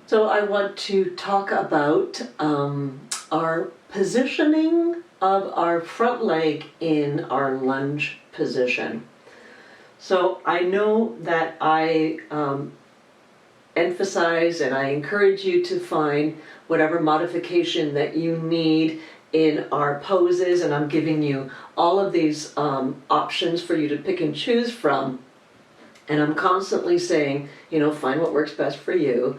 So I want to talk about our positioning of our front leg in our lunge position. So I know that I emphasize and I encourage you to find whatever modification that you need in our poses, and I'm giving you all of these options for you to pick and choose from. And I'm constantly saying, find what works best for you.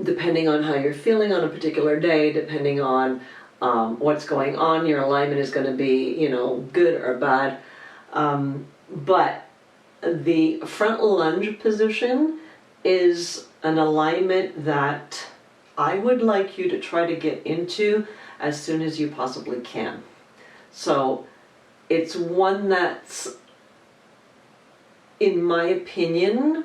Depending on how you're feeling on a particular day, depending on what's going on, your alignment is going to be, good or bad. But the front lunge position is an alignment that I would like you to try to get into as soon as you possibly can. So it's one that's, in my opinion,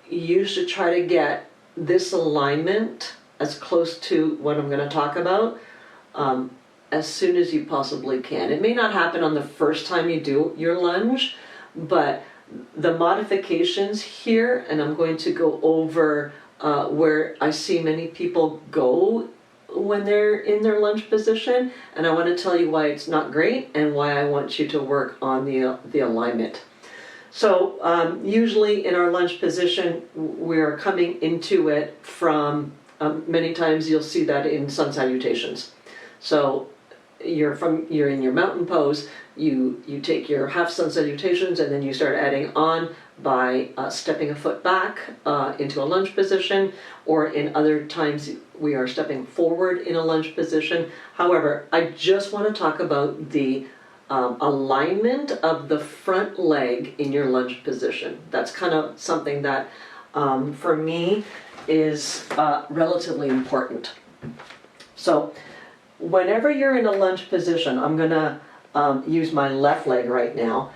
you should try to get this alignment as close to what I'm going to talk about as soon as you possibly can. It may not happen on the first time you do your lunge, but the modifications here, and I'm going to go over where I see many people go when they're in their lunge position, and I want to tell you why it's not great and why I want you to work on the alignment. So usually in our lunge position, we're coming into it from, many times you'll see that in sun salutations. So you're in your mountain pose, you take your half sun salutations and then you start adding on by stepping a foot back into a lunge position, or in other times we are stepping forward in a lunge position. However, I just want to talk about the alignment of the front leg in your lunge position. That's kind of something that for me is relatively important. So whenever you're in a lunge position, I'm going to use my left leg right now.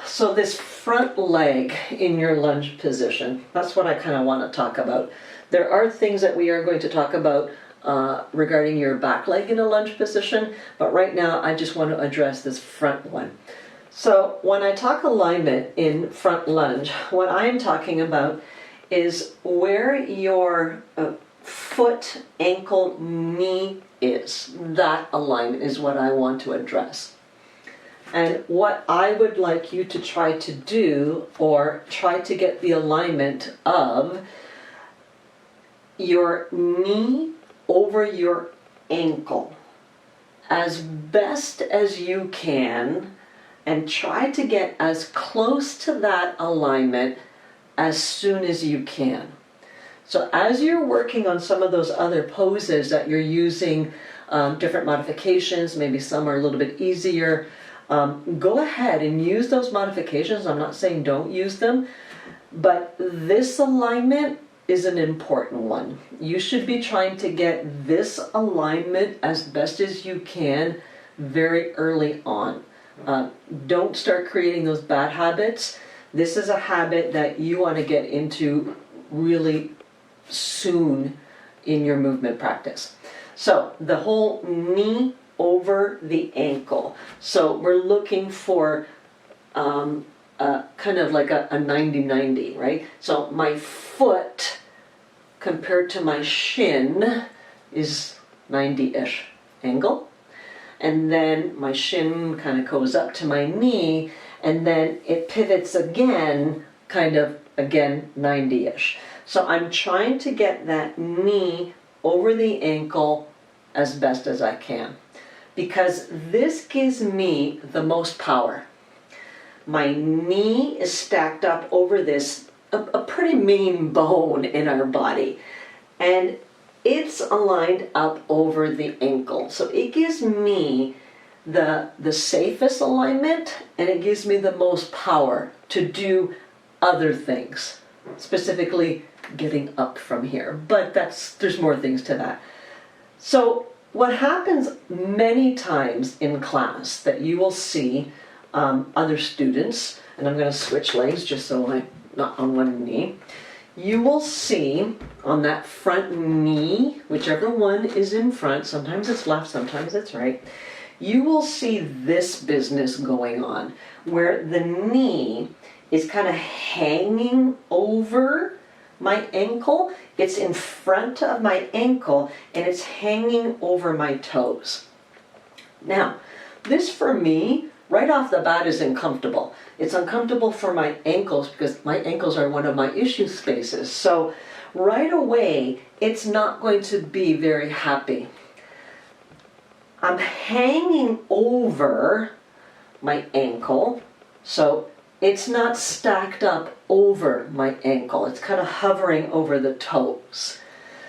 So this front leg in your lunge position, that's what I kind of want to talk about. There are things that we are going to talk about regarding your back leg in a lunge position, but right now I just want to address this front one. So when I talk alignment in front lunge, what I'm talking about is where your foot, ankle, knee is. That alignment is what I want to address. And what I would like you to try to do, or try to get the alignment of your knee over your ankle as best as you can, and try to get as close to that alignment as soon as you can. So as you're working on some of those other poses that you're using different modifications, maybe some are a little bit easier, go ahead and use those modifications. I'm not saying don't use them, but this alignment is an important one. You should be trying to get this alignment as best as you can very early on. Don't start creating those bad habits. This is a habit that you want to get into really soon in your movement practice. So the whole knee over the ankle. So we're looking for kind of like a 90-90, right? So my foot compared to my shin is 90-ish angle. And then my shin kind of goes up to my knee, and then it pivots again, kind of again 90-ish. So I'm trying to get that knee over the ankle as best as I can, because this gives me the most power. My knee is stacked up over this, a pretty main bone in our body, and it's aligned up over the ankle. So it gives me the safest alignment, and it gives me the most power to do other things, specifically getting up from here. But there's more things to that. So what happens many times in class that you will see other students, and I'm going to switch legs just so I'm not on one knee, you will see on that front knee, whichever one is in front, sometimes it's left, sometimes it's right, you will see this business going on, where the knee is kind of hanging over My ankle, it's in front of my ankle and it's hanging over my toes. Now, this for me, right off the bat is uncomfortable. It's uncomfortable for my ankles because my ankles are one of my issue spaces. So right away, it's not going to be very happy. I'm hanging over my ankle, so it's not stacked up over my ankle. It's kind of hovering over the toes.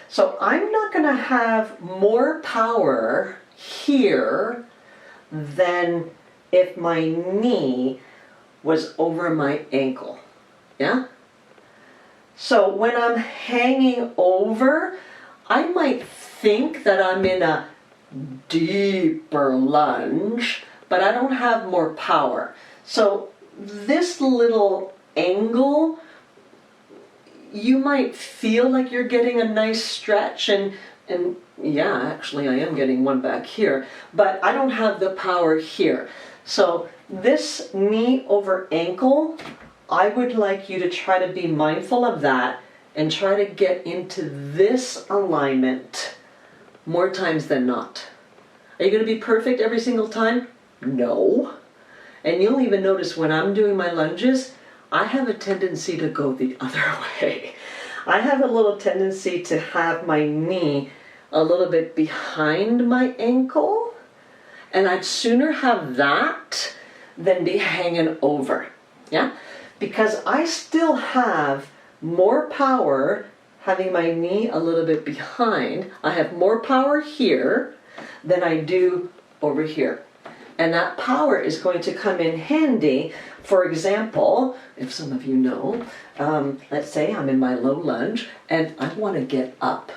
So I'm not going to have more power here than if my knee was over my ankle. Yeah? So when I'm hanging over, I might think that I'm in a deeper lunge, but I don't have more power. So this little angle, you might feel like you're getting a nice stretch, and yeah, actually I am getting one back here, but I don't have the power here. So this knee over ankle, I would like you to try to be mindful of that and try to get into this alignment more times than not. Are you going to be perfect every single time? No. And you'll even notice when I'm doing my lunges, I have a tendency to go the other way. I have a little tendency to have my knee a little bit behind my ankle, and I'd sooner have that than be hanging over. Yeah? Because I still have more power having my knee a little bit behind. I have more power here than I do over here. And that power is going to come in handy. For example, if some of you know, let's say I'm in my low lunge and I want to get up.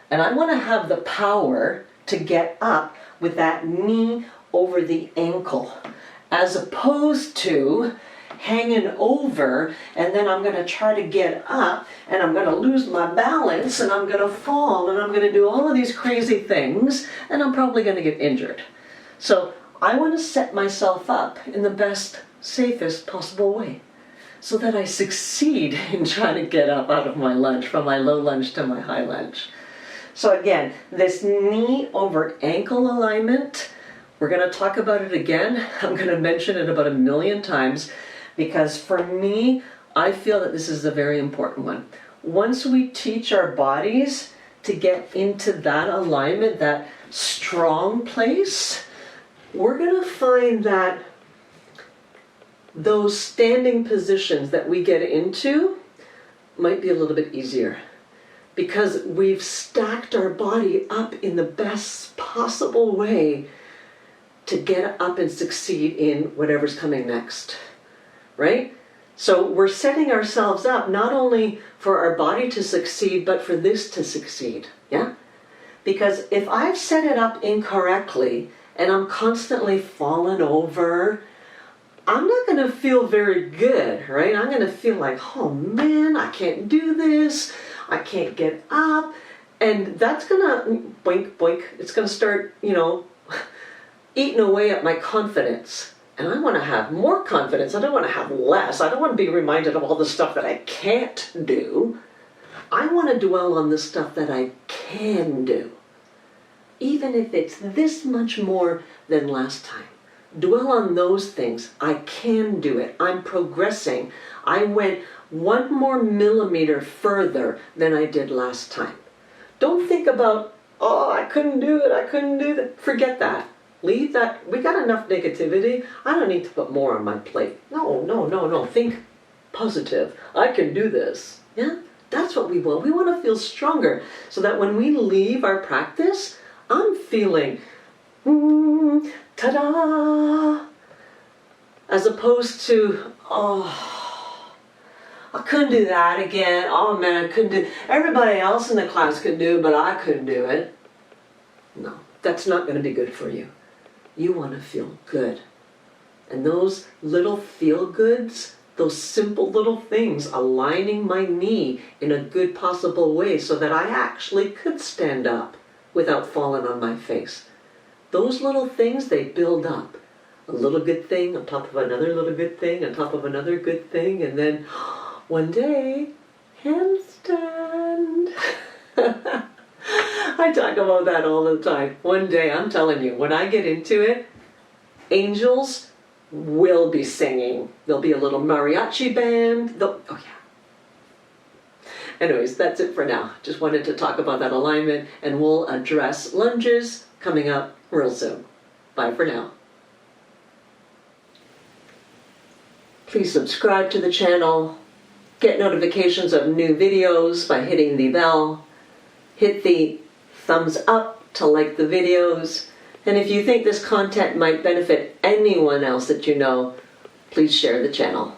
And I want to have the power to get up with that knee over the ankle, as opposed to hanging over, and then I'm going to try to get up and I'm going to lose my balance and I'm going to fall and I'm going to do all of these crazy things and I'm probably going to get injured. So I want to set myself up in the best, safest possible way so that I succeed in trying to get up out of my lunge, from my low lunge to my high lunge. So again, this knee over ankle alignment, we're going to talk about it again. I'm going to mention it about 1,000,000 times because for me, I feel that this is a very important one. Once we teach our bodies to get into that alignment, that strong place, we're going to find that those standing positions that we get into might be a little bit easier because we've stacked our body up in the best possible way to get up and succeed in whatever's coming next, right? So we're setting ourselves up not only for our body to succeed, but for this to succeed, yeah? Because if I've set it up incorrectly and I'm constantly falling over, I'm not going to feel very good, right? I'm going to feel like, oh man, I can't do this. I can't get up. And that's going to, boink, boink, it's going to start, eating away at my confidence. And I want to have more confidence. I don't want to have less. I don't want to be reminded of all the stuff that I can't do. I want to dwell on the stuff that I can do. Even if it's this much more than last time. Dwell on those things. I can do it. I'm progressing. I went 1 more millimeter further than I did last time. Don't think about, oh, I couldn't do it. I couldn't do that. Forget that. Leave that. We got enough negativity. I don't need to put more on my plate. No. Think positive. I can do this. Yeah? That's what we want. We want to feel stronger so that when we leave our practice, I'm feeling, ta-da, as opposed to, oh, I couldn't do that again. Oh man, I couldn't do it. Everybody else in the class could do it, but I couldn't do it. No, that's not going to be good for you. You want to feel good. And those little feel-goods, those simple little things, aligning my knee in a good possible way so that I actually could stand up without falling on my face. Those little things, they build up. A little good thing on top of another little good thing on top of another good thing, and then one day, handstand. I talk about that all the time. One day, I'm telling you, when I get into it, angels will be singing. There'll be a little mariachi band. Oh yeah. Anyways, that's it for now. Just wanted to talk about that alignment, and we'll address lunges coming up real soon. Bye for now. Please subscribe to the channel. Get notifications of new videos by hitting the bell. Hit the thumbs up to like the videos. And if you think this content might benefit anyone else that you know, please share the channel.